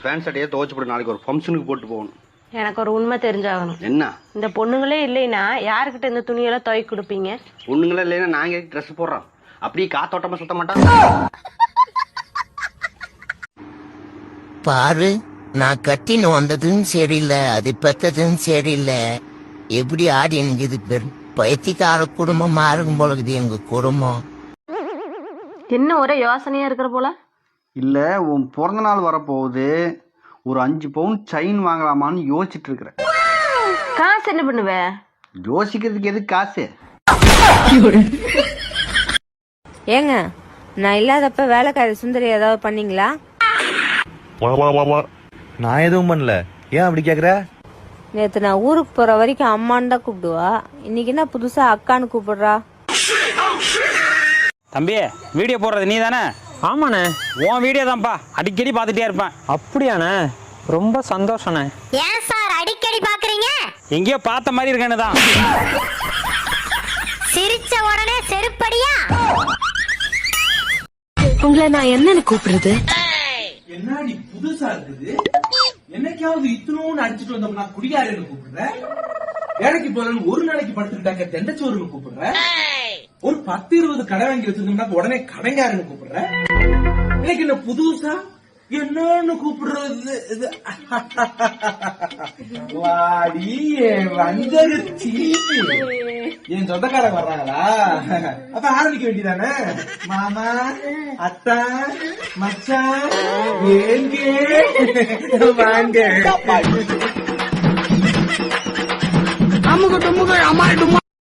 Pant சட்டையே துவைச்சு போட்டு நாளைக்கு ஒரு ஃபங்க்ஷனுக்கு போட்டு போகணும். எனக்கு ஒரு உண்மை தெரிஞ்சாகணும். என்ன? இந்த பொண்ணுங்களே இல்லைன்னா யாருக்கிட்ட இந்த துணியெல்லாம் துவைக்க கொடுப்பீங்க? பொண்ணுங்களே இல்லைன்னா நாங்க ட்ரெஸ் போடுறோம். அப்படியே காத்தோட்டமா சுத்த மாட்டோம். பாரு, நான் கட்டின்னு வந்ததும் சரியில்லை, அது பெத்ததும் சரியில்லை. எப்படி ஆடி எனக்கு இது பேர் பைத்தியக்கார குடும்பமா இருக்கும் போலகுது எங்க குடும்பம். என்ன ஒரே யோசனையா இருக்கிற போல. இல்ல, உன் பிறந்த நாள் வரப்போகுது, ஒரு 5 பவுன் செயின் வாங்கலாமான்னு யோசிச்சுட்டு இருக்கிறேன். காசு என்ன பண்ணுவ? யோசிக்கிறதுக்கு எது காசு? ஏங்க, நான் இல்லாதப்ப வேலைக்காரி சுந்தரி ஏதாவது பண்ணீங்களா? நான் எதுவும் பண்ணல. ஏன் அப்படி கேக்குற? நேத்து நான் ஊருக்கு போற வரைக்கும் அம்மான்னு தான் கூப்பிடுவா, இன்னைக்கு என்ன புதுசா அக்கான்னு கூப்பிடுறா? தம்பி, வீடியோ போடுறது நீ தானே? ஆமாண்ணே, உன் வீடியோ தான்ப்பா, அடிக்கடி பார்த்துட்டே இருப்பேன். அப்படியாண்ணே? ரொம்ப சந்தோஷண்ணே. ஏன் சார் அடிக்கடி பாக்குறீங்க? எங்கேயோ பார்த்த மாதிரி இருக்கேன்னு தான். சிரிச்ச உடனே செருப்படியா? உங்களை நான் என்னன்னு கூப்பிடுறது? என்னடி புதுசா இருக்குது? என்னைக்காவது இத்தனோன்னு அடிச்சுட்டு வந்தோம்னா குடிகாரன்னு கூப்பிடுற? வேலைக்கு போறேன்னு ஒரு நாளைக்கு படுத்துக்கிட்டாக்க தெண்டச்சோறுன்னு கூப்பிடுற? ஒரு 10-20 கடை வாங்கி வச்சிருந்தோம்னா உடனே கடைங்காரன்னு கூப்பிடுற? இன்னைக்கு என்ன புதுசா என்னன்னு கூப்பிடுறது? வாடி வந்தருச்சி. என் சொந்தக்காரங்க வர்றாங்களா? அப்ப ஆரம்பிக்க வேண்டியதானே? மாமா, அத்தா, மச்சான், ஏங்க வாங்க.